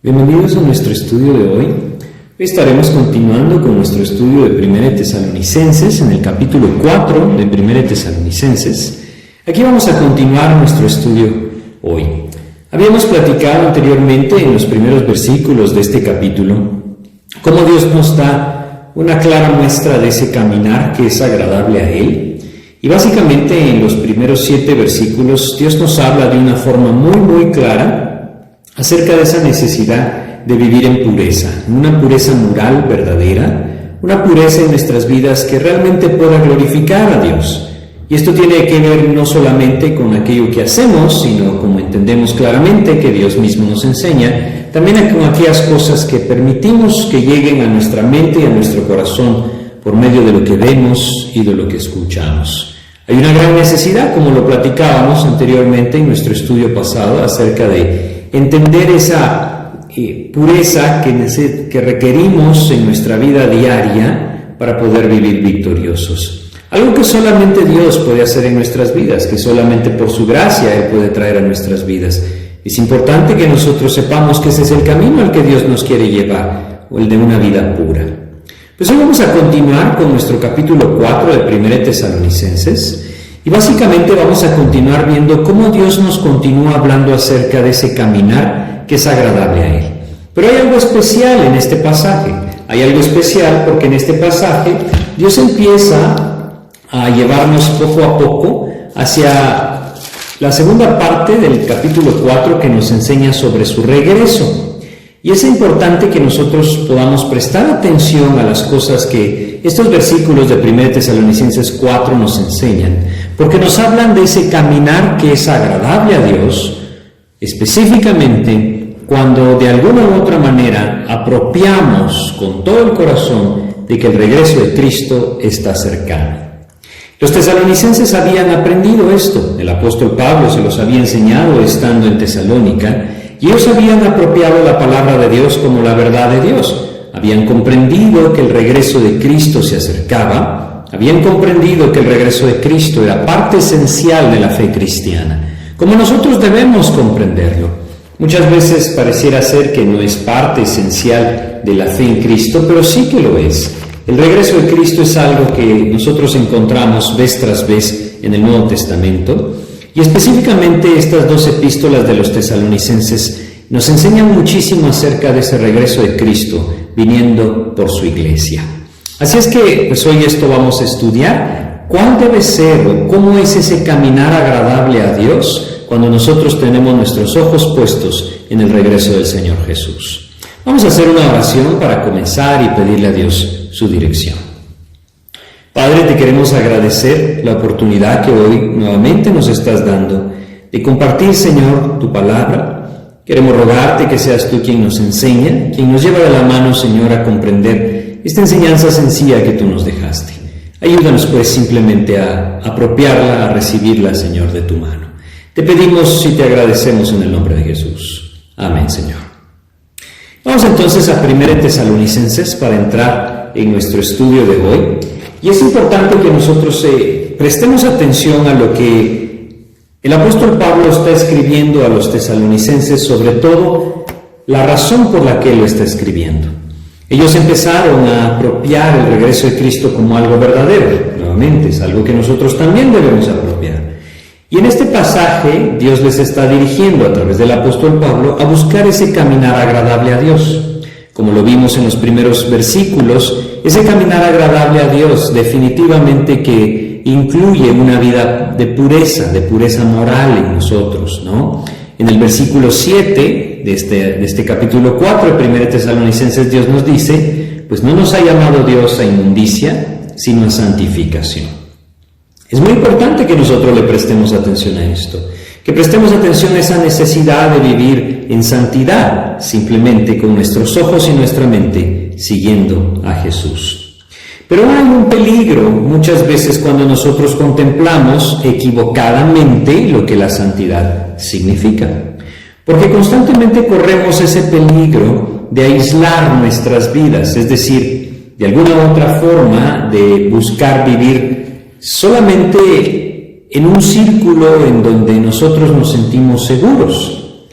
Bienvenidos a nuestro estudio de hoy. Hoy estaremos continuando con nuestro estudio de 1 Tesalonicenses en el capítulo 4 de 1 Tesalonicenses. Aquí vamos a continuar nuestro estudio hoy. Habíamos platicado anteriormente en los primeros versículos de este capítulo cómo Dios nos da una clara muestra de ese caminar que es agradable a Él. Y básicamente en los primeros 7 versículos Dios nos habla de una forma muy clara acerca de esa necesidad de vivir en pureza, una pureza moral verdadera, una pureza en nuestras vidas que realmente pueda glorificar a Dios. Y esto tiene que ver no solamente con aquello que hacemos, sino como entendemos claramente que Dios mismo nos enseña, también con aquellas cosas que permitimos que lleguen a nuestra mente y a nuestro corazón por medio de lo que vemos y de lo que escuchamos. Hay una gran necesidad, como lo platicábamos anteriormente en nuestro estudio pasado, acerca de entender esa pureza que requerimos en nuestra vida diaria para poder vivir victoriosos. Algo que solamente Dios puede hacer en nuestras vidas, que solamente por su gracia Él puede traer a nuestras vidas. Es importante que nosotros sepamos que ese es el camino al que Dios nos quiere llevar, o el de una vida pura. Pues hoy vamos a continuar con nuestro capítulo 4 de 1 Tesalonicenses. Y básicamente vamos a continuar viendo cómo Dios nos continúa hablando acerca de ese caminar que es agradable a Él. Pero hay algo especial en este pasaje. Hay algo especial porque en este pasaje Dios empieza a llevarnos poco a poco hacia la segunda parte del capítulo 4 que nos enseña sobre su regreso. Y es importante que nosotros podamos prestar atención a las cosas que estos versículos de 1 Tesalonicenses 4 nos enseñan, porque nos hablan de ese caminar que es agradable a Dios, específicamente cuando de alguna u otra manera apropiamos con todo el corazón de que el regreso de Cristo está cercano. Los tesalonicenses habían aprendido esto, el apóstol Pablo se los había enseñado estando en Tesalónica, y ellos habían apropiado la palabra de Dios como la verdad de Dios. Habían comprendido que el regreso de Cristo se acercaba, habían comprendido que el regreso de Cristo era parte esencial de la fe cristiana, como nosotros debemos comprenderlo. Muchas veces pareciera ser que no es parte esencial de la fe en Cristo, pero sí que lo es. El regreso de Cristo es algo que nosotros encontramos vez tras vez en el Nuevo Testamento, y específicamente estas 2 epístolas de los tesalonicenses nos enseñan muchísimo acerca de ese regreso de Cristo viniendo por su iglesia. Así es que pues hoy esto vamos a estudiar, cuál debe ser o cómo es ese caminar agradable a Dios cuando nosotros tenemos nuestros ojos puestos en el regreso del Señor Jesús. Vamos a hacer una oración para comenzar y pedirle a Dios su dirección. Padre, te queremos agradecer la oportunidad que hoy nuevamente nos estás dando de compartir, Señor, tu palabra. Queremos rogarte que seas tú quien nos enseña, quien nos lleva de la mano, Señor, a comprender esta enseñanza sencilla que tú nos dejaste. Ayúdanos, pues, simplemente a apropiarla, a recibirla, Señor, de tu mano. Te pedimos y te agradecemos en el nombre de Jesús. Amén, Señor. Vamos entonces a 1 Tesalonicenses para entrar en nuestro estudio de hoy. Y es importante que nosotros prestemos atención a lo que el apóstol Pablo está escribiendo a los tesalonicenses, sobre todo la razón por la que él lo está escribiendo. Ellos empezaron a apropiar el regreso de Cristo como algo verdadero. Nuevamente, es algo que nosotros también debemos apropiar. Y en este pasaje, Dios les está dirigiendo a través del apóstol Pablo a buscar ese caminar agradable a Dios. Como lo vimos en los primeros versículos, ese caminar agradable a Dios definitivamente que incluye una vida de pureza moral en nosotros, ¿no? En el versículo 7 de este capítulo 4 de 1 Tesalonicenses, Dios nos dice, pues no nos ha llamado Dios a inmundicia, sino a santificación. Es muy importante que nosotros le prestemos atención a esto, que prestemos atención a esa necesidad de vivir en santidad, simplemente con nuestros ojos y nuestra mente, siguiendo a Jesús. Pero hay un peligro muchas veces cuando nosotros contemplamos equivocadamente lo que la santidad significa, porque constantemente corremos ese peligro de aislar nuestras vidas, es decir, de alguna u otra forma de buscar vivir solamente en un círculo en donde nosotros nos sentimos seguros.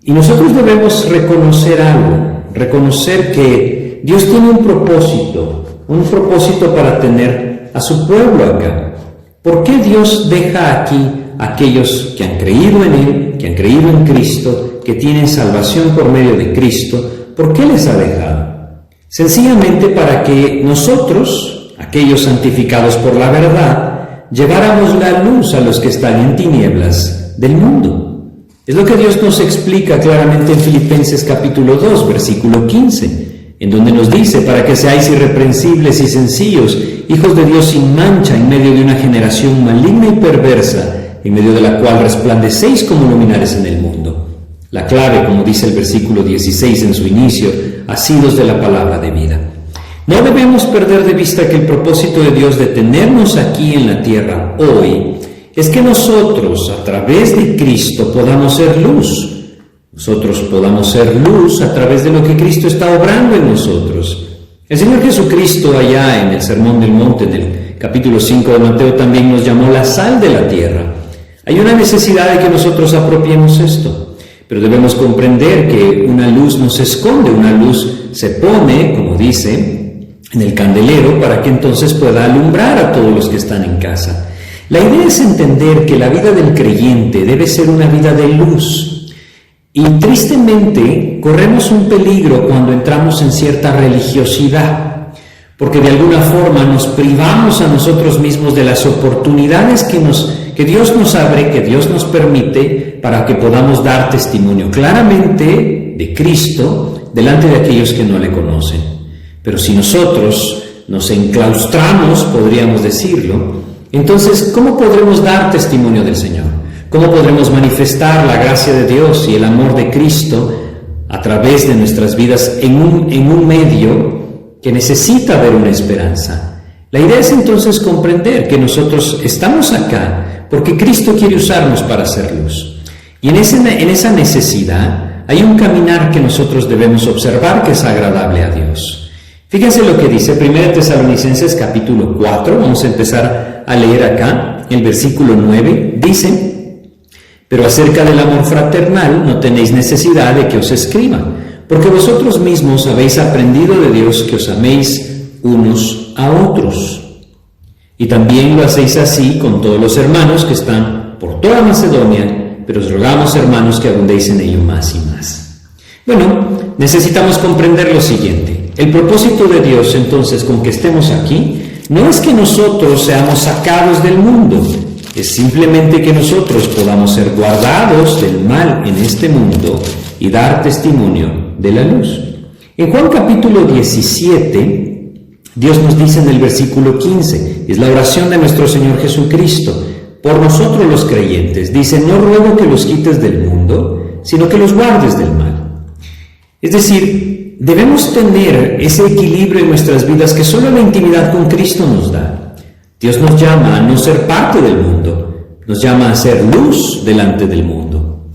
Y nosotros debemos reconocer algo, reconocer que Dios tiene un propósito para tener a su pueblo acá. ¿Por qué Dios deja aquí a aquellos que han creído en Él, que han creído en Cristo, que tienen salvación por medio de Cristo? ¿Por qué les ha dejado? Sencillamente para que nosotros, aquellos santificados por la verdad, lleváramos la luz a los que están en tinieblas del mundo. Es lo que Dios nos explica claramente en Filipenses capítulo 2, versículo 15, en donde nos dice, para que seáis irreprensibles y sencillos, hijos de Dios sin mancha, en medio de una generación maligna y perversa, en medio de la cual resplandecéis como luminares en el mundo. La clave, como dice el versículo 16 en su inicio, asidos de la palabra de vida. No debemos perder de vista que el propósito de Dios de tenernos aquí en la tierra hoy es que nosotros, a través de Cristo, podamos ser luz. Nosotros podamos ser luz a través de lo que Cristo está obrando en nosotros. El Señor Jesucristo, allá en el Sermón del Monte, en el capítulo 5 de Mateo, también nos llamó la sal de la tierra. Hay una necesidad de que nosotros apropiemos esto, pero debemos comprender que una luz no se esconde, una luz se pone, como dice, en el candelero para que entonces pueda alumbrar a todos los que están en casa. La idea es entender que la vida del creyente debe ser una vida de luz. Y tristemente corremos un peligro cuando entramos en cierta religiosidad, porque de alguna forma nos privamos a nosotros mismos de las oportunidades que Dios nos abre, que Dios nos permite para que podamos dar testimonio claramente de Cristo delante de aquellos que no le conocen. Pero si nosotros nos enclaustramos, podríamos decirlo, entonces, ¿cómo podremos dar testimonio del Señor? ¿Cómo podremos manifestar la gracia de Dios y el amor de Cristo a través de nuestras vidas en un medio que necesita ver una esperanza? La idea es entonces comprender que nosotros estamos acá porque Cristo quiere usarnos para hacer luz. Y en esa necesidad hay un caminar que nosotros debemos observar que es agradable a Dios. Fíjense lo que dice 1 Tesalonicenses capítulo 4, vamos a empezar a leer acá, el versículo 9, dice: pero acerca del amor fraternal no tenéis necesidad de que os escriba, porque vosotros mismos habéis aprendido de Dios que os améis unos a otros. Y también lo hacéis así con todos los hermanos que están por toda Macedonia, pero os rogamos, hermanos, que abundéis en ello más y más. Bueno, necesitamos comprender lo siguiente. El propósito de Dios, entonces, con que estemos aquí, no es que nosotros seamos sacados del mundo, es simplemente que nosotros podamos ser guardados del mal en este mundo y dar testimonio de la luz. En Juan capítulo 17, Dios nos dice en el versículo 15, es la oración de nuestro Señor Jesucristo, por nosotros los creyentes, dice: no ruego que los quites del mundo, sino que los guardes del mal. Es decir, debemos tener ese equilibrio en nuestras vidas que solo la intimidad con Cristo nos da. Dios nos llama a no ser parte del mundo, nos llama a ser luz delante del mundo.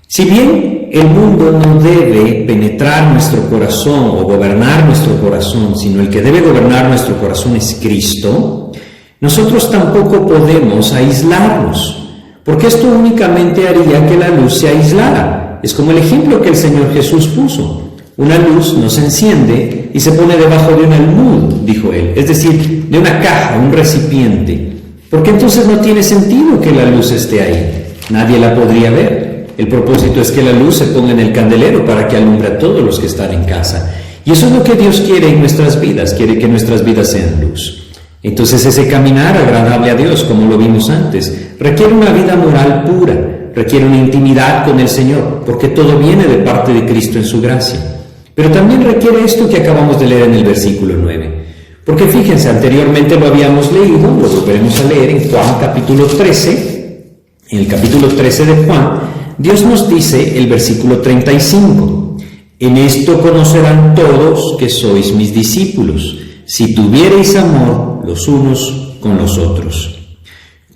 Si bien el mundo no debe penetrar nuestro corazón o gobernar nuestro corazón, sino el que debe gobernar nuestro corazón es Cristo, nosotros tampoco podemos aislarnos, porque esto únicamente haría que la luz se aislara. Es como el ejemplo que el Señor Jesús puso. Una luz no se enciende y se pone debajo de un almud, dijo él, es decir, de una caja, un recipiente, porque entonces no tiene sentido que la luz esté ahí, nadie la podría ver. El propósito es que la luz se ponga en el candelero para que alumbre a todos los que están en casa. Y eso es lo que Dios quiere en nuestras vidas, quiere que nuestras vidas sean luz. Entonces ese caminar agradable a Dios, como lo vimos antes, requiere una vida moral pura, requiere una intimidad con el Señor, porque todo viene de parte de Cristo en su gracia. Pero también requiere esto que acabamos de leer en el versículo 9. Porque fíjense, anteriormente lo habíamos leído, lo volveremos a leer en Juan capítulo 13. En el capítulo 13 de Juan, Dios nos dice el versículo 35. En esto conocerán todos que sois mis discípulos, si tuviereis amor los unos con los otros.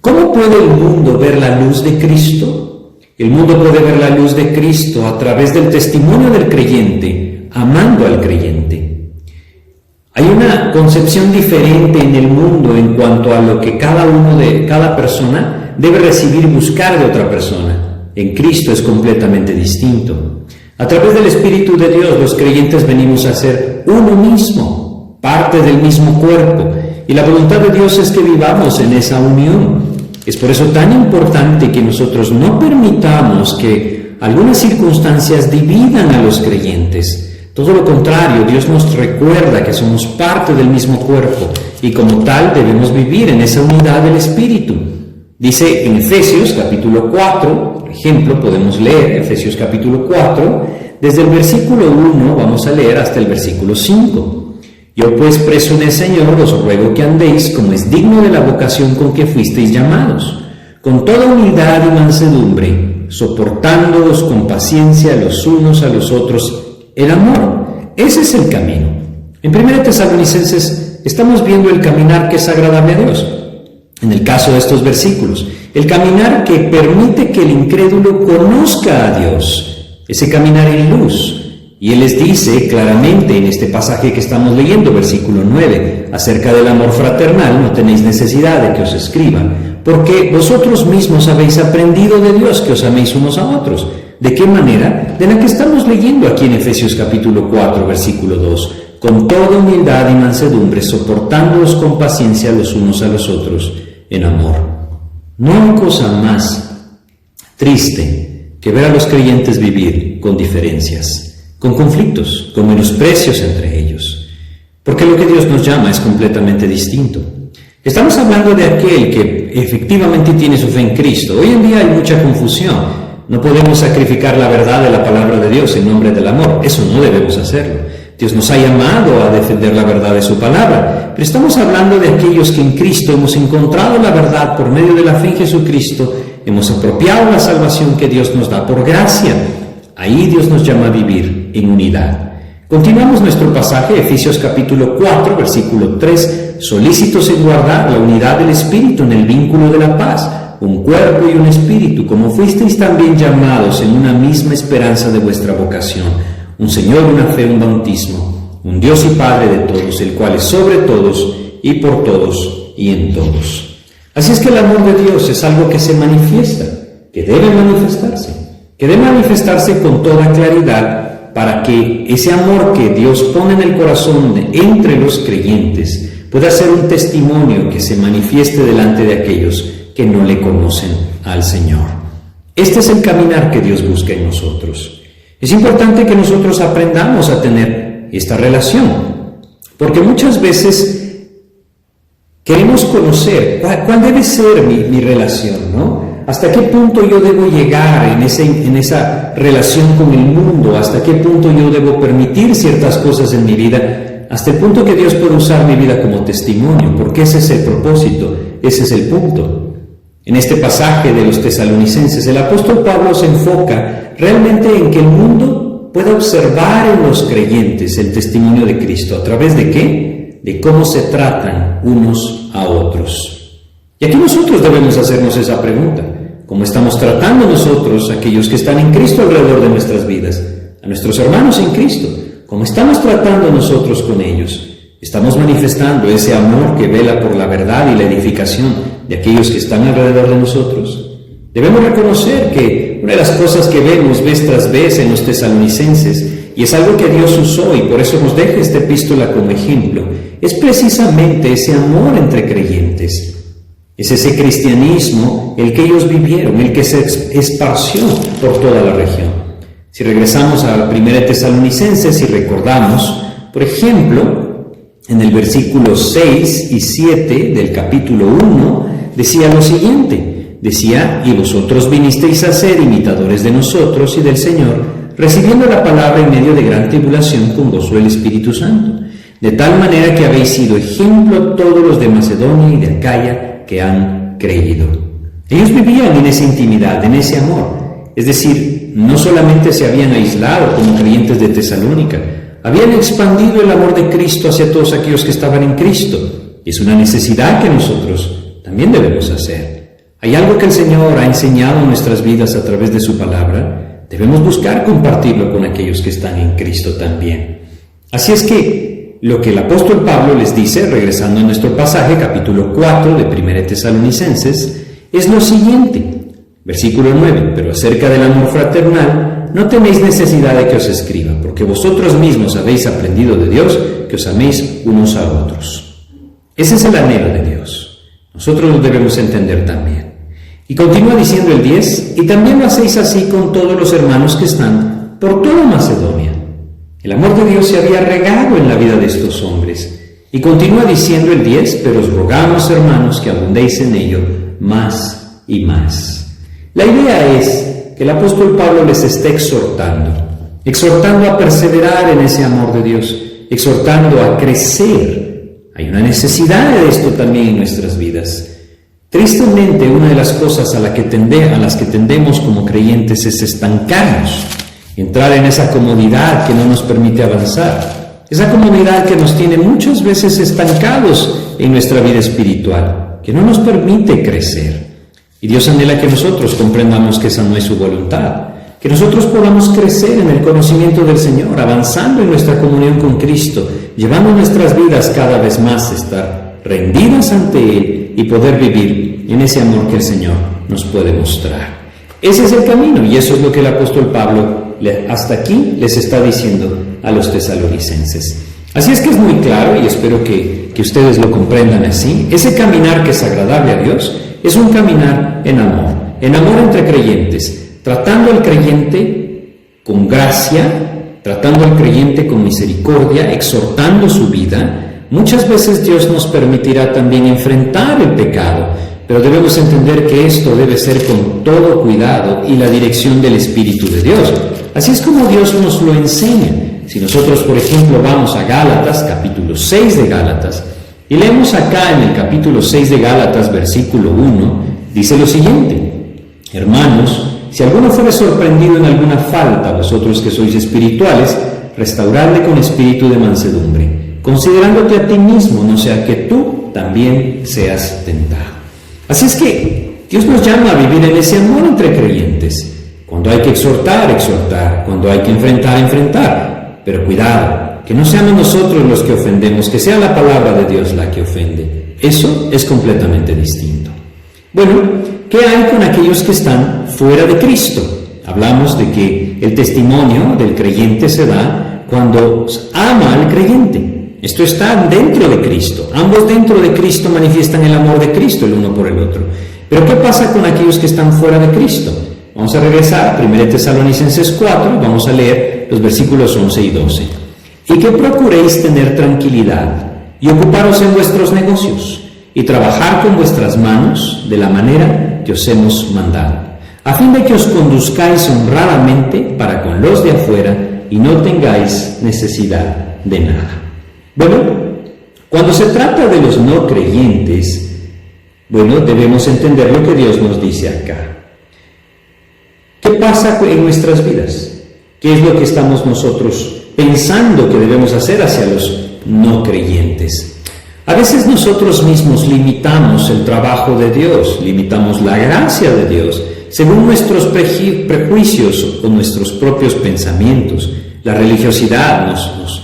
¿Cómo puede el mundo ver la luz de Cristo? El mundo puede ver la luz de Cristo a través del testimonio del creyente, amando al creyente. Hay una concepción diferente en el mundo en cuanto a lo que cada persona debe recibir y buscar de otra persona. En Cristo es completamente distinto. A través del Espíritu de Dios, los creyentes venimos a ser uno mismo, parte del mismo cuerpo, y la voluntad de Dios es que vivamos en esa unión. Es por eso tan importante que nosotros no permitamos que algunas circunstancias dividan a los creyentes. Todo lo contrario, Dios nos recuerda que somos parte del mismo cuerpo y como tal debemos vivir en esa unidad del Espíritu. Dice en Efesios capítulo 4, por ejemplo, podemos leer Efesios capítulo 4, desde el versículo 1 vamos a leer hasta el versículo 5. Yo pues preso en el Señor os ruego que andéis como es digno de la vocación con que fuisteis llamados, con toda humildad y mansedumbre, soportándoos con paciencia los unos a los otros, el amor. Ese es el camino. En 1 Tesalonicenses estamos viendo el caminar que es agradable a Dios. En el caso de estos versículos, el caminar que permite que el incrédulo conozca a Dios, ese caminar en luz. Y Él les dice claramente en este pasaje que estamos leyendo, versículo 9, acerca del amor fraternal, no tenéis necesidad de que os escriba, porque vosotros mismos habéis aprendido de Dios que os améis unos a otros. ¿De qué manera? De la que estamos leyendo aquí en Efesios capítulo 4, versículo 2, con toda humildad y mansedumbre, soportándoos con paciencia los unos a los otros en amor. No hay cosa más triste que ver a los creyentes vivir con diferencias, con conflictos, con menosprecios entre ellos, porque lo que Dios nos llama es completamente distinto. Estamos hablando de aquel que efectivamente tiene su fe en Cristo. Hoy en día hay mucha confusión. No podemos sacrificar la verdad de la palabra de Dios en nombre del amor. Eso no debemos hacerlo. Dios nos ha llamado a defender la verdad de su palabra. Pero estamos hablando de aquellos que en Cristo hemos encontrado la verdad por medio de la fe en Jesucristo. Hemos apropiado la salvación que Dios nos da por gracia. Ahí Dios nos llama a vivir en unidad. Continuamos nuestro pasaje, Efesios capítulo 4, versículo 3. Solícitos en guardar la unidad del Espíritu en el vínculo de la paz, un cuerpo y un espíritu, como fuisteis también llamados en una misma esperanza de vuestra vocación, un Señor, una fe, un bautismo, un Dios y Padre de todos, el cual es sobre todos y por todos y en todos. Así es que el amor de Dios es algo que se manifiesta, que debe manifestarse con toda claridad para que ese amor que Dios pone en el corazón entre los creyentes pueda ser un testimonio que se manifieste delante de aquellos que no le conocen al Señor. Este es el caminar que Dios busca en nosotros. Es importante que nosotros aprendamos a tener esta relación, porque muchas veces queremos conocer cuál debe ser mi relación, ¿no? ¿Hasta qué punto yo debo llegar en esa relación con el mundo? ¿Hasta qué punto yo debo permitir ciertas cosas en mi vida? Hasta el punto que Dios puede usar mi vida como testimonio, porque ese es el propósito, ese es el punto. En este pasaje de los tesalonicenses, el apóstol Pablo se enfoca realmente en que el mundo pueda observar en los creyentes el testimonio de Cristo. ¿A través de qué? De cómo se tratan unos a otros. Y aquí nosotros debemos hacernos esa pregunta. ¿Cómo estamos tratando nosotros a aquellos que están en Cristo alrededor de nuestras vidas? A nuestros hermanos en Cristo. ¿Cómo estamos tratando nosotros con ellos? ¿Estamos manifestando ese amor que vela por la verdad y la edificación de aquellos que están alrededor de nosotros? Debemos reconocer que una de las cosas que vemos vez tras vez en los tesalonicenses, y es algo que Dios usó y por eso nos deja esta epístola como ejemplo, es precisamente ese amor entre creyentes. Es ese cristianismo el que ellos vivieron, el que se esparció por toda la región. Si regresamos a la primera Tesalonicenses y recordamos, por ejemplo, en el versículo 6 y 7 del capítulo 1, decía lo siguiente, decía, y vosotros vinisteis a ser imitadores de nosotros y del Señor, recibiendo la palabra en medio de gran tribulación con gozo del Espíritu Santo, de tal manera que habéis sido ejemplo a todos los de Macedonia y de Acaya que han creído. Ellos vivían en esa intimidad, en ese amor, es decir, no solamente se habían aislado como creyentes de Tesalónica, habían expandido el amor de Cristo hacia todos aquellos que estaban en Cristo. Y es una necesidad que nosotros también debemos hacer. Hay algo que el Señor ha enseñado en nuestras vidas a través de su palabra. Debemos buscar compartirlo con aquellos que están en Cristo también. Así es que lo que el apóstol Pablo les dice, regresando a nuestro pasaje, capítulo 4 de 1 Tesalonicenses, es lo siguiente. Versículo 9, pero acerca del amor fraternal, no tenéis necesidad de que os escriba, porque vosotros mismos habéis aprendido de Dios que os améis unos a otros. Ese es el anhelo de Dios. Nosotros lo debemos entender también. Y continúa diciendo el 10, y también lo hacéis así con todos los hermanos que están por toda Macedonia. El amor de Dios se había regado en la vida de estos hombres. Y continúa diciendo el 10, pero os rogamos, hermanos, que abundéis en ello más y más. La idea es que el apóstol Pablo les está exhortando a perseverar en ese amor de Dios, exhortando a crecer. Hay una necesidad de esto también en nuestras vidas. Tristemente, una de las cosas a las que tendemos como creyentes es estancarnos, entrar en esa comodidad que no nos permite avanzar, esa comodidad que nos tiene muchas veces estancados en nuestra vida espiritual, que no nos permite crecer. Y Dios anhela que nosotros comprendamos que esa no es su voluntad, que nosotros podamos crecer en el conocimiento del Señor, avanzando en nuestra comunión con Cristo, llevando nuestras vidas cada vez más a estar rendidas ante Él y poder vivir en ese amor que el Señor nos puede mostrar. Ese es el camino, y eso es lo que el apóstol Pablo hasta aquí les está diciendo a los tesalonicenses. Así es que es muy claro, y espero que ustedes lo comprendan así, ese caminar que es agradable a Dios es un caminar en amor entre creyentes, tratando al creyente con gracia, tratando al creyente con misericordia, exhortando su vida. Muchas veces Dios nos permitirá también enfrentar el pecado, pero debemos entender que esto debe ser con todo cuidado y la dirección del Espíritu de Dios. Así es como Dios nos lo enseña. Si nosotros, por ejemplo, vamos a Gálatas, capítulo 6 de Gálatas, y leemos acá en el capítulo 6 de Gálatas, versículo 1, dice lo siguiente: hermanos, si alguno fuere sorprendido en alguna falta, vosotros que sois espirituales, restauradle con espíritu de mansedumbre, considerándote a ti mismo, no sea que tú también seas tentado. Así es que Dios nos llama a vivir en ese amor entre creyentes. Cuando hay que exhortar, exhortar. Cuando hay que enfrentar, enfrentar. Pero cuidado, que no seamos nosotros los que ofendemos, que sea la palabra de Dios la que ofende. Eso es completamente distinto. Bueno, ¿qué hay con aquellos que están fuera de Cristo? Hablamos de que el testimonio del creyente se da cuando ama al creyente. Esto está dentro de Cristo. Ambos dentro de Cristo manifiestan el amor de Cristo el uno por el otro. Pero ¿qué pasa con aquellos que están fuera de Cristo? Vamos a regresar a 1 Tesalonicenses 4, vamos a leer los versículos 11 y 12. Y que procuréis tener tranquilidad y ocuparos en vuestros negocios y trabajar con vuestras manos de la manera que os hemos mandado, a fin de que os conduzcáis honradamente para con los de afuera y no tengáis necesidad de nada. Bueno, cuando se trata de los no creyentes, debemos entender lo que Dios nos dice acá. ¿Qué pasa en nuestras vidas? ¿Qué es lo que estamos nosotros pensando que debemos hacer hacia los no creyentes? A veces nosotros mismos limitamos el trabajo de Dios, limitamos la gracia de Dios, según nuestros prejuicios o nuestros propios pensamientos. La religiosidad nos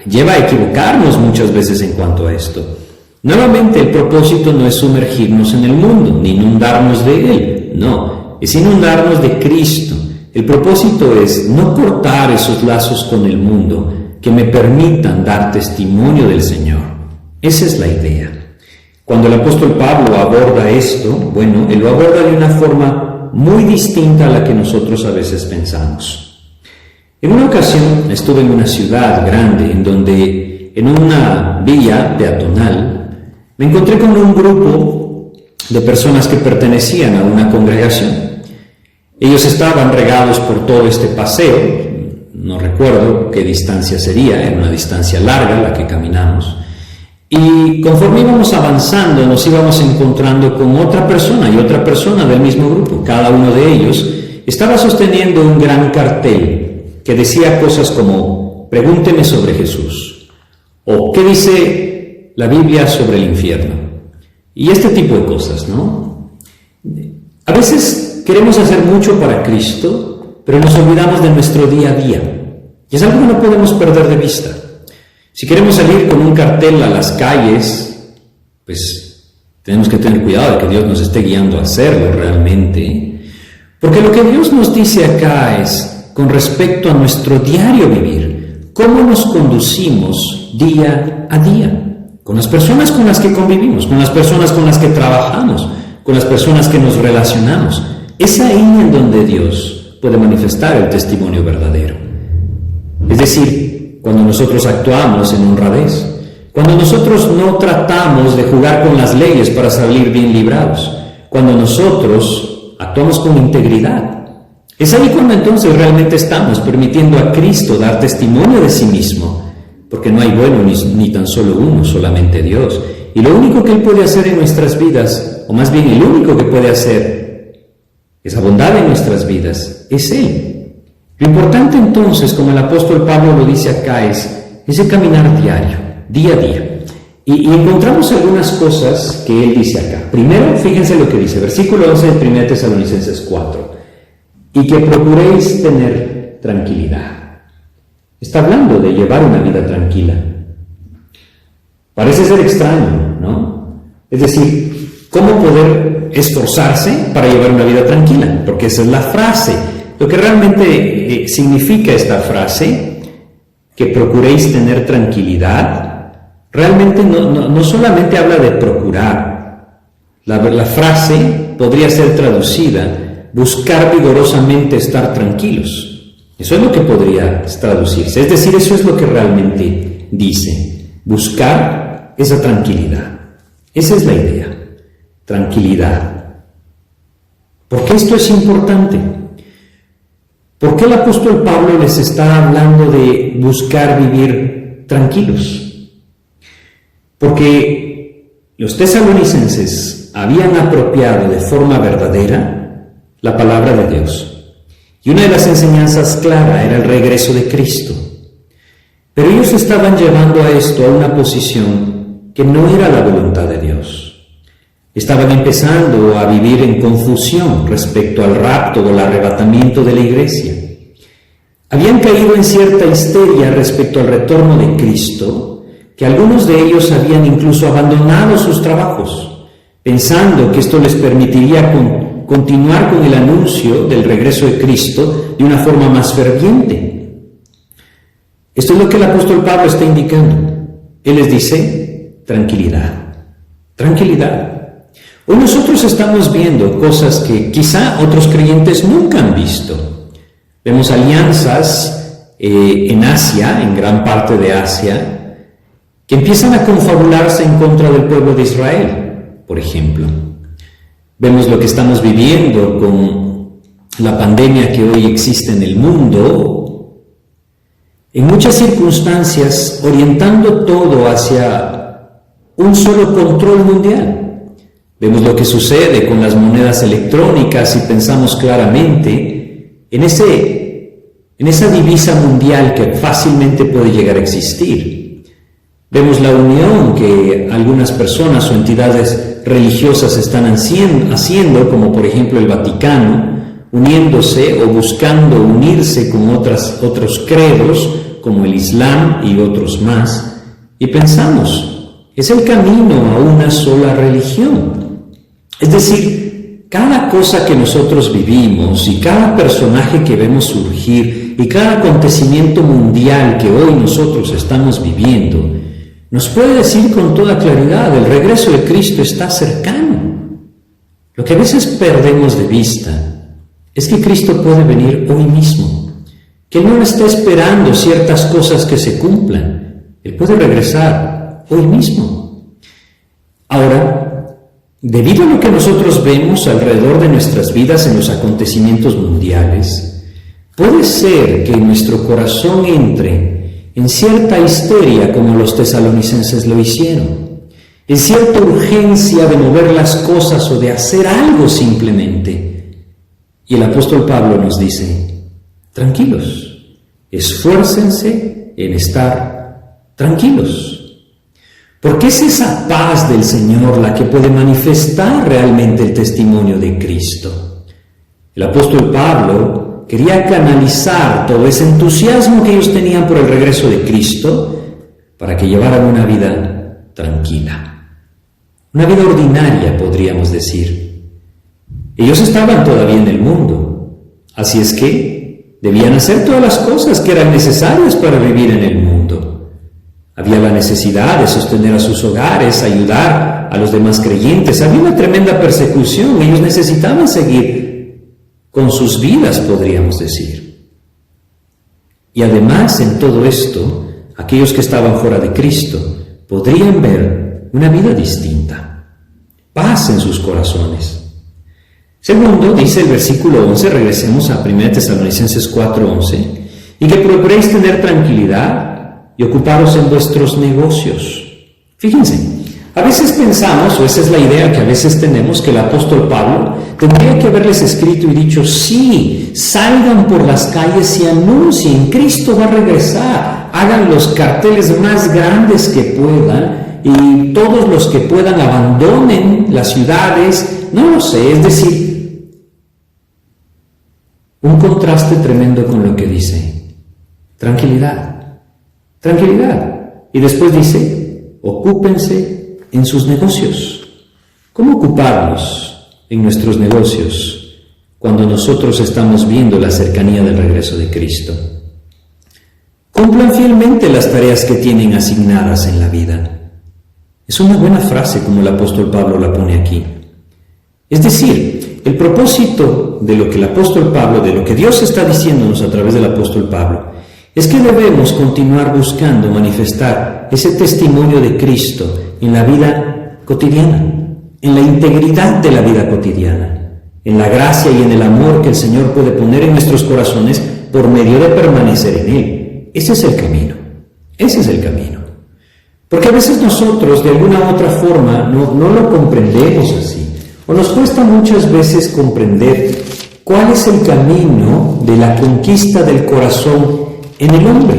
lleva a equivocarnos muchas veces en cuanto a esto. Nuevamente, el propósito no es sumergirnos en el mundo, ni inundarnos de él, no, es inundarnos de Cristo. El propósito es no cortar esos lazos con el mundo que me permitan dar testimonio del Señor. Esa es la idea. Cuando el apóstol Pablo aborda esto, él lo aborda de una forma muy distinta a la que nosotros a veces pensamos. En una ocasión estuve en una ciudad grande en donde, en una villa peatonal, me encontré con un grupo de personas que pertenecían a una congregación. Ellos estaban regados por todo este paseo, no recuerdo qué distancia sería, era una distancia larga la que caminamos, y conforme íbamos avanzando nos íbamos encontrando con otra persona y otra persona del mismo grupo. Cada uno de ellos estaba sosteniendo un gran cartel que decía cosas como: pregúnteme sobre Jesús, o ¿qué dice la Biblia sobre el infierno? Y este tipo de cosas, ¿no? A veces queremos hacer mucho para Cristo, pero nos olvidamos de nuestro día a día. Y es algo que no podemos perder de vista. Si queremos salir con un cartel a las calles, pues tenemos que tener cuidado de que Dios nos esté guiando a hacerlo realmente. Porque lo que Dios nos dice acá es: con respecto a nuestro diario vivir, cómo nos conducimos día a día, con las personas con las que convivimos, con las personas con las que trabajamos, con las personas que nos relacionamos. Es ahí en donde Dios puede manifestar el testimonio verdadero. Es decir, cuando nosotros actuamos en honradez, cuando nosotros no tratamos de jugar con las leyes para salir bien librados, cuando nosotros actuamos con integridad. Es ahí cuando entonces realmente estamos permitiendo a Cristo dar testimonio de sí mismo, porque no hay bueno ni tan solo uno, solamente Dios. Y lo único que Él puede hacer en nuestras vidas, o más bien el único que puede hacer esa bondad en nuestras vidas, es Él. Lo importante entonces, como el apóstol Pablo lo dice acá, es ese caminar diario, día a día. Y encontramos algunas cosas que él dice acá. Primero, fíjense lo que dice, versículo 11 de 1 Tesalonicenses 4. Y que procuréis tener tranquilidad. Está hablando de llevar una vida tranquila. Parece ser extraño, ¿no? Es decir, ¿cómo poder esforzarse para llevar una vida tranquila? Porque esa es la frase. Lo que realmente significa esta frase, que procuréis tener tranquilidad, realmente no solamente habla de procurar. La frase podría ser traducida, buscar vigorosamente estar tranquilos. Eso es lo que podría traducirse. Es decir, eso es lo que realmente dice. Buscar esa tranquilidad. Esa es la idea. Tranquilidad. ¿Por qué esto es importante? ¿Por qué el apóstol Pablo les está hablando de buscar vivir tranquilos? Porque los tesalonicenses habían apropiado de forma verdadera la palabra de Dios. Y una de las enseñanzas claras era el regreso de Cristo. Pero ellos estaban llevando a esto a una posición que no era la voluntad de Dios. Estaban empezando a vivir en confusión respecto al rapto o el arrebatamiento de la iglesia. Habían caído en cierta histeria respecto al retorno de Cristo, que algunos de ellos habían incluso abandonado sus trabajos, pensando que esto les permitiría continuar con el anuncio del regreso de Cristo de una forma más ferviente. Esto es lo que el apóstol Pablo está indicando. Él les dice, tranquilidad, tranquilidad. Hoy nosotros estamos viendo cosas que quizá otros creyentes nunca han visto. Vemos alianzas en Asia, en gran parte de Asia, que empiezan a confabularse en contra del pueblo de Israel, por ejemplo. Vemos lo que estamos viviendo con la pandemia que hoy existe en el mundo, en muchas circunstancias orientando todo hacia un solo control mundial. Vemos lo que sucede con las monedas electrónicas y pensamos claramente en esa divisa mundial que fácilmente puede llegar a existir. Vemos la unión que algunas personas o entidades religiosas están haciendo, como por ejemplo el Vaticano, uniéndose o buscando unirse con otros credos, como el Islam y otros más, y pensamos, es el camino a una sola religión. Es decir, cada cosa que nosotros vivimos y cada personaje que vemos surgir y cada acontecimiento mundial que hoy nosotros estamos viviendo, nos puede decir con toda claridad, el regreso de Cristo está cercano. Lo que a veces perdemos de vista es que Cristo puede venir hoy mismo, que Él no está esperando ciertas cosas que se cumplan. Él puede regresar hoy mismo. Ahora, debido a lo que nosotros vemos alrededor de nuestras vidas en los acontecimientos mundiales, puede ser que en nuestro corazón entre en cierta histeria como los tesalonicenses lo hicieron, en cierta urgencia de mover las cosas o de hacer algo simplemente. Y el apóstol Pablo nos dice, tranquilos, esfuércense en estar tranquilos. Porque es esa paz del Señor la que puede manifestar realmente el testimonio de Cristo. El apóstol Pablo quería canalizar todo ese entusiasmo que ellos tenían por el regreso de Cristo para que llevaran una vida tranquila, una vida ordinaria, podríamos decir. Ellos estaban todavía en el mundo, así es que debían hacer todas las cosas que eran necesarias para vivir en el mundo. Había la necesidad de sostener a sus hogares, ayudar a los demás creyentes. Había una tremenda persecución. Ellos necesitaban seguir con sus vidas, podríamos decir. Y además, en todo esto, aquellos que estaban fuera de Cristo podrían ver una vida distinta, paz en sus corazones. Segundo, dice el versículo 11, regresemos a 1 Tesalonicenses 4:11, y que procuréis tener tranquilidad y ocuparos en vuestros negocios. Fíjense, a veces pensamos, o esa es la idea que a veces tenemos, que el apóstol Pablo tendría que haberles escrito y dicho: sí, salgan por las calles y anuncien, Cristo va a regresar, hagan los carteles más grandes que puedan, y todos los que puedan abandonen las ciudades, no lo sé, es decir, un contraste tremendo con lo que dice. Tranquilidad, tranquilidad. Y después dice, ocúpense en sus negocios. ¿Cómo ocuparnos en nuestros negocios cuando nosotros estamos viendo la cercanía del regreso de Cristo? Cumplan fielmente las tareas que tienen asignadas en la vida. Es una buena frase como el apóstol Pablo la pone aquí. Es decir, el propósito de lo que el apóstol Pablo, de lo que Dios está diciéndonos a través del apóstol Pablo, es que debemos continuar buscando manifestar ese testimonio de Cristo en la vida cotidiana, en la integridad de la vida cotidiana, en la gracia y en el amor que el Señor puede poner en nuestros corazones por medio de permanecer en Él. Ese es el camino, ese es el camino. Porque a veces nosotros de alguna u otra forma no lo comprendemos así. O nos cuesta muchas veces comprender cuál es el camino de la conquista del corazón en el hombre.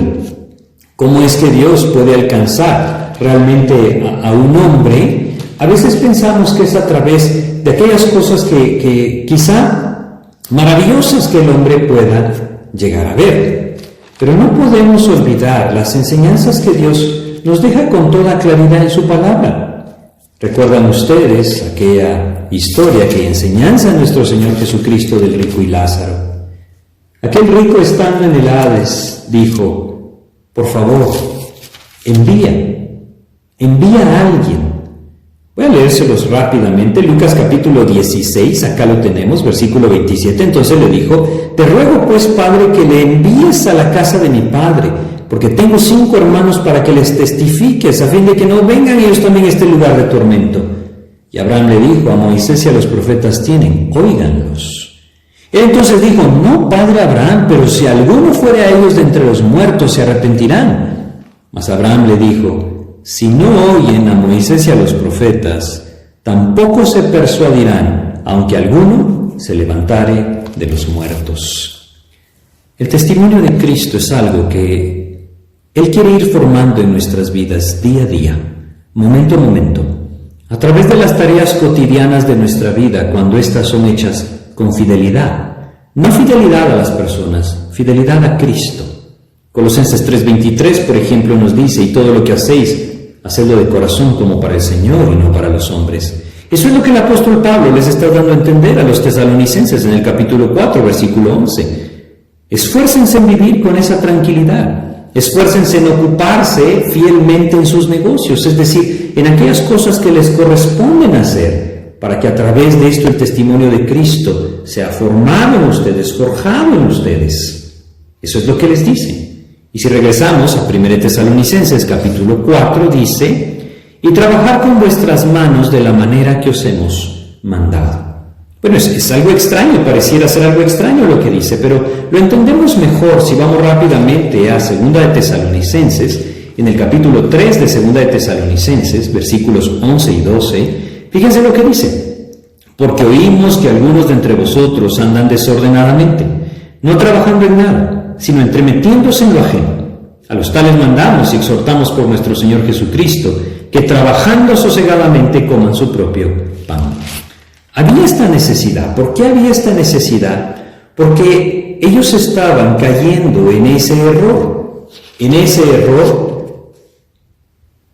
¿Cómo es que Dios puede alcanzar realmente a un hombre? A veces pensamos que es a través de aquellas cosas que quizá maravillosas que el hombre pueda llegar a ver. Pero no podemos olvidar las enseñanzas que Dios nos deja con toda claridad en su palabra. ¿Recuerdan ustedes aquella historia, aquella enseñanza de nuestro Señor Jesucristo del rico y Lázaro? Aquel rico, estando en el Hades, dijo: por favor, envía a alguien. Voy a leérselos rápidamente. Lucas capítulo 16, acá lo tenemos, versículo 27. Entonces le dijo: te ruego pues, Padre, que le envíes a la casa de mi padre, porque tengo 5 hermanos para que les testifiques, a fin de que no vengan ellos también a este lugar de tormento. Y Abraham le dijo: a Moisés y a los profetas tienen, óiganlos. Él entonces dijo: no, padre Abraham, pero si alguno fuere a ellos de entre los muertos, se arrepentirán. Mas Abraham le dijo: si no oyen a Moisés y a los profetas, tampoco se persuadirán, aunque alguno se levantare de los muertos. El testimonio de Cristo es algo que Él quiere ir formando en nuestras vidas día a día, momento a momento, a través de las tareas cotidianas de nuestra vida, cuando éstas son hechas con fidelidad. No fidelidad a las personas, fidelidad a Cristo. Colosenses 3:23, por ejemplo, nos dice: y todo lo que hacéis, hacedlo de corazón como para el Señor y no para los hombres. Eso es lo que el apóstol Pablo les está dando a entender a los tesalonicenses en el capítulo 4, versículo 11. Esfuércense en vivir con esa tranquilidad. Esfuércense en ocuparse fielmente en sus negocios, es decir, en aquellas cosas que les corresponden hacer, para que a través de esto el testimonio de Cristo sea formado en ustedes, forjado en ustedes. Eso es lo que les dice. Y si regresamos a 1 Tesalonicenses capítulo 4, dice: y trabajar con vuestras manos de la manera que os hemos mandado. Bueno, es algo extraño, pareciera ser algo extraño lo que dice, pero lo entendemos mejor si vamos rápidamente a 2 de Tesalonicenses, en el capítulo 3 de 2 de Tesalonicenses, versículos 11 y 12, fíjense lo que dice: porque oímos que algunos de entre vosotros andan desordenadamente, no trabajando en nada, sino entremetiéndose en lo ajeno. A los tales mandamos y exhortamos por nuestro Señor Jesucristo, que trabajando sosegadamente coman su propio pan. Había esta necesidad. ¿Por qué había esta necesidad? Porque ellos estaban cayendo en ese error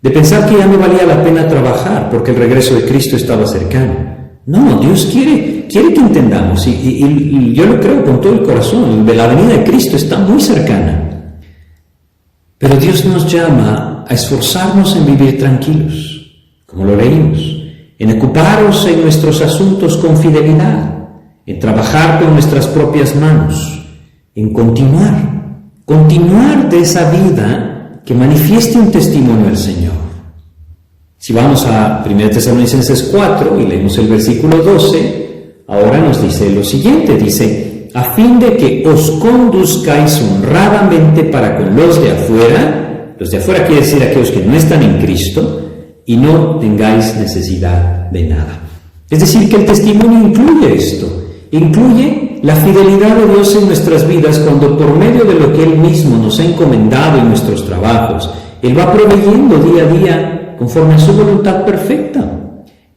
de pensar que ya no valía la pena trabajar porque el regreso de Cristo estaba cercano. No, Dios quiere quiere que entendamos, y yo lo creo con todo el corazón, la venida de Cristo está muy cercana. Pero Dios nos llama a esforzarnos en vivir tranquilos, como lo leímos, en ocuparos en nuestros asuntos con fidelidad, en trabajar con nuestras propias manos, en continuar de esa vida que manifieste un testimonio al Señor. Si vamos a 1 Tesalonicenses 4 y leemos el versículo 12, ahora nos dice lo siguiente, dice, a fin de que os conduzcáis honradamente para con los de afuera quiere decir aquellos que no están en Cristo, y no tengáis necesidad de nada. Es decir, que el testimonio incluye esto, incluye la fidelidad de Dios en nuestras vidas cuando por medio de lo que Él mismo nos ha encomendado en nuestros trabajos, Él va proveyendo día a día conforme a su voluntad perfecta.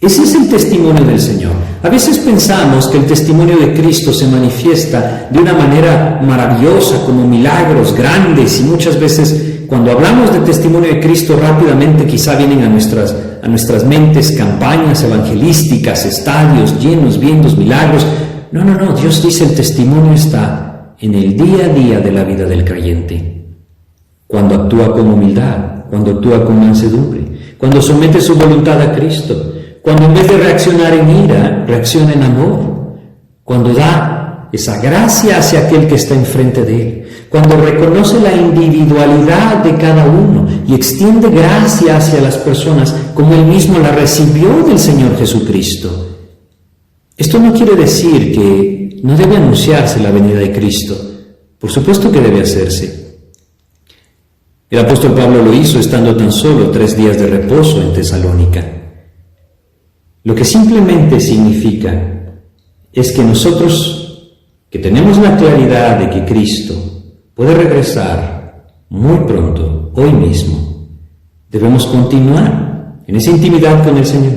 Ese es el testimonio del Señor. A veces pensamos que el testimonio de Cristo se manifiesta de una manera maravillosa, como milagros grandes, y muchas veces cuando hablamos de testimonio de Cristo rápidamente quizá vienen a nuestras mentes campañas evangelísticas, estadios llenos, vientos, milagros. No, Dios dice el testimonio está en el día a día de la vida del creyente. Cuando actúa con humildad, cuando actúa con mansedumbre, cuando somete su voluntad a Cristo, cuando en vez de reaccionar en ira, reacciona en amor, cuando da esa gracia hacia aquel que está enfrente de él, cuando reconoce la individualidad de cada uno y extiende gracia hacia las personas como él mismo la recibió del Señor Jesucristo. Esto no quiere decir que no debe anunciarse la venida de Cristo. Por supuesto que debe hacerse. El apóstol Pablo lo hizo estando tan solo 3 días de reposo en Tesalónica. Lo que simplemente significa es que nosotros, que tenemos la claridad de que Cristo puede regresar muy pronto, hoy mismo, debemos continuar en esa intimidad con el Señor,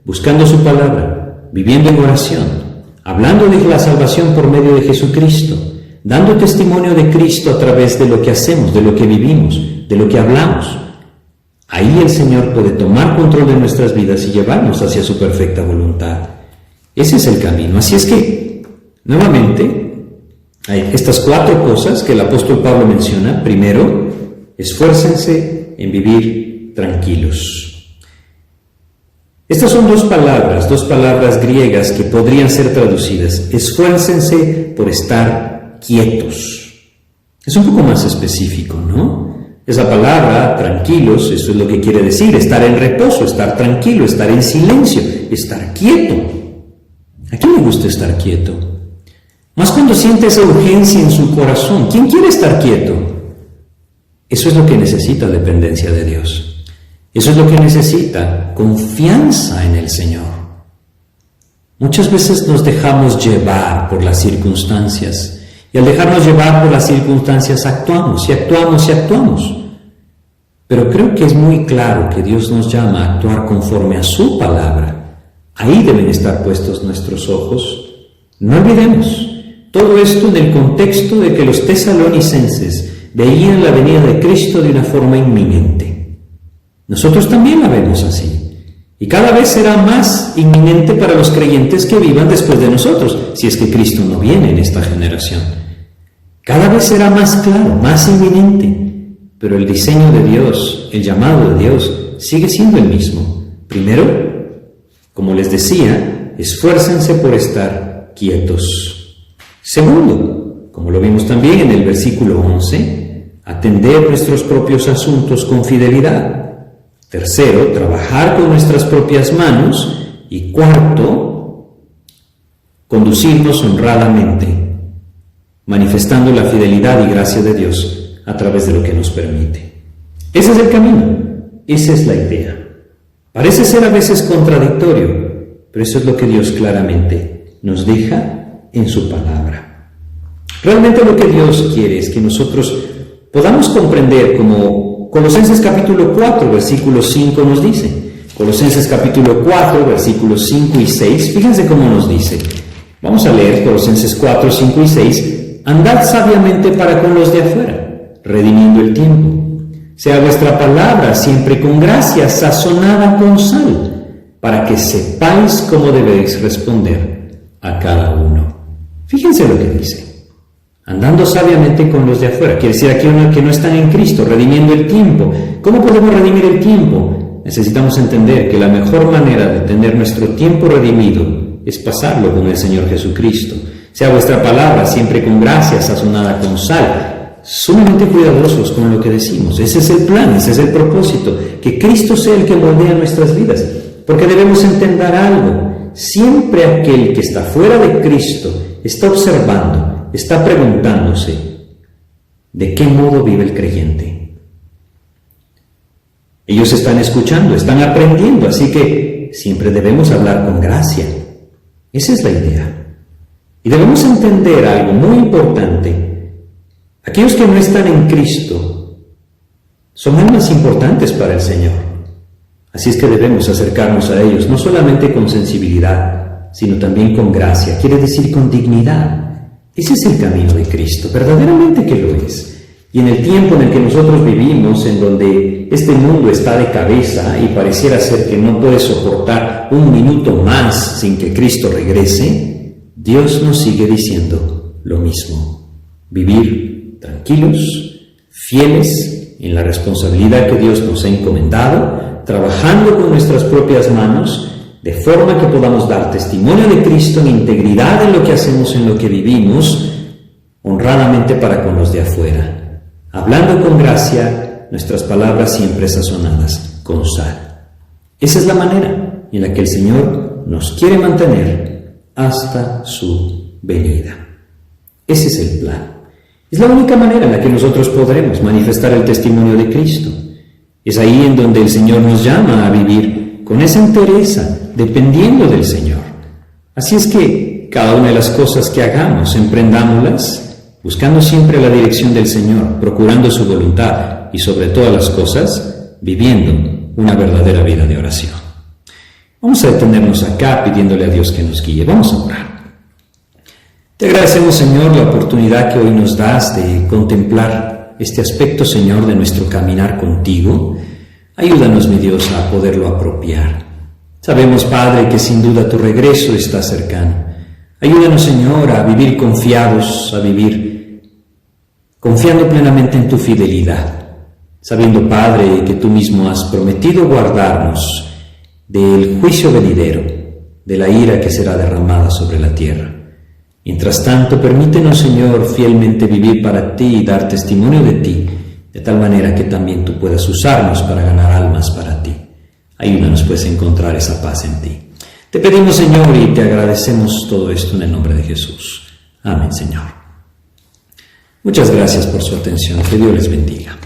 buscando su palabra, viviendo en oración, hablando de la salvación por medio de Jesucristo, dando testimonio de Cristo a través de lo que hacemos, de lo que vivimos, de lo que hablamos. Ahí el Señor puede tomar control de nuestras vidas y llevarnos hacia su perfecta voluntad. Ese es el camino. Así es que, nuevamente, hay estas 4 cosas que el apóstol Pablo menciona. Primero, esfuércense en vivir tranquilos. Estas son dos palabras griegas que podrían ser traducidas. Esfuércense por estar quietos. Es un poco más específico, ¿no? Esa palabra, tranquilos, eso es lo que quiere decir, estar en reposo, estar tranquilo, estar en silencio, estar quieto. ¿A quién le gusta estar quieto? Más cuando siente esa urgencia en su corazón. ¿Quién quiere estar quieto? Eso es lo que necesita dependencia de Dios. Eso es lo que necesita confianza en el Señor. Muchas veces nos dejamos llevar por las circunstancias. Y al dejarnos llevar por las circunstancias actuamos. Pero creo que es muy claro que Dios nos llama a actuar conforme a su palabra. Ahí deben estar puestos nuestros ojos. No olvidemos, todo esto en el contexto de que los tesalonicenses veían la venida de Cristo de una forma inminente. Nosotros también la vemos así. Y cada vez será más inminente para los creyentes que vivan después de nosotros, si es que Cristo no viene en esta generación. Cada vez será más claro, más inminente, pero el diseño de Dios, el llamado de Dios, sigue siendo el mismo. Primero, como les decía, esfuércense por estar quietos. Segundo, como lo vimos también en el versículo 11, atender nuestros propios asuntos con fidelidad. Tercero, trabajar con nuestras propias manos. Y cuarto, conducirnos honradamente, manifestando la fidelidad y gracia de Dios a través de lo que nos permite. Ese es el camino, esa es la idea. Parece ser a veces contradictorio, pero eso es lo que Dios claramente nos deja en su palabra. Realmente lo que Dios quiere es que nosotros podamos comprender, como Colosenses capítulo 4, versículo 5 nos dice. Colosenses capítulo 4, versículos 5 y 6, fíjense cómo nos dice. Vamos a leer Colosenses 4, 5 y 6. Andad sabiamente para con los de afuera, redimiendo el tiempo. Sea vuestra palabra siempre con gracia, sazonada con sal, para que sepáis cómo debéis responder a cada uno. Fíjense lo que dice. Andando sabiamente con los de afuera. Quiere decir aquí que no están en Cristo, redimiendo el tiempo. ¿Cómo podemos redimir el tiempo? Necesitamos entender que la mejor manera de tener nuestro tiempo redimido es pasarlo con el Señor Jesucristo. Sea vuestra palabra siempre con gracia, sazonada con sal. Sumamente cuidadosos con lo que decimos. Ese es el plan, ese es el propósito. Que Cristo sea el que moldea nuestras vidas. Porque debemos entender algo. Siempre aquel que está fuera de Cristo está observando, está preguntándose, ¿de qué modo vive el creyente? Ellos están escuchando, están aprendiendo, así que siempre debemos hablar con gracia. Esa es la idea. Y debemos entender algo muy importante. Aquellos que no están en Cristo son almas importantes para el Señor. Así es que debemos acercarnos a ellos, no solamente con sensibilidad, sino también con gracia, quiere decir con dignidad. Ese es el camino de Cristo, verdaderamente que lo es. Y en el tiempo en el que nosotros vivimos, en donde este mundo está de cabeza y pareciera ser que no puede soportar un minuto más sin que Cristo regrese, Dios nos sigue diciendo lo mismo. Vivir tranquilos, fieles en la responsabilidad que Dios nos ha encomendado, trabajando con nuestras propias manos, de forma que podamos dar testimonio de Cristo en integridad en lo que hacemos, en lo que vivimos, honradamente para con los de afuera, hablando con gracia, nuestras palabras siempre sazonadas con sal. Esa es la manera en la que el Señor nos quiere mantener hasta su venida. Ese es el plan. Es la única manera en la que nosotros podremos manifestar el testimonio de Cristo. Es ahí en donde el Señor nos llama a vivir con esa entereza, dependiendo del Señor. Así es que cada una de las cosas que hagamos, emprendámoslas, buscando siempre la dirección del Señor, procurando su voluntad y sobre todas las cosas, viviendo una verdadera vida de oración. Vamos a detenernos acá pidiéndole a Dios que nos guíe. Vamos a orar. Te agradecemos, Señor, la oportunidad que hoy nos das de contemplar este aspecto, Señor, de nuestro caminar contigo. Ayúdanos, mi Dios, a poderlo apropiar. Sabemos, Padre, que sin duda tu regreso está cercano. Ayúdanos, Señor, a vivir confiados, a vivir confiando plenamente en tu fidelidad, sabiendo, Padre, que tú mismo has prometido guardarnos del juicio venidero, de la ira que será derramada sobre la tierra. Mientras tanto, permítenos, Señor, fielmente vivir para ti y dar testimonio de ti, de tal manera que también tú puedas usarnos para ganar almas para ti. Ayúdanos, pues, a encontrar esa paz en ti. Te pedimos, Señor, y te agradecemos todo esto en el nombre de Jesús. Amén, Señor. Muchas gracias por su atención. Que Dios les bendiga.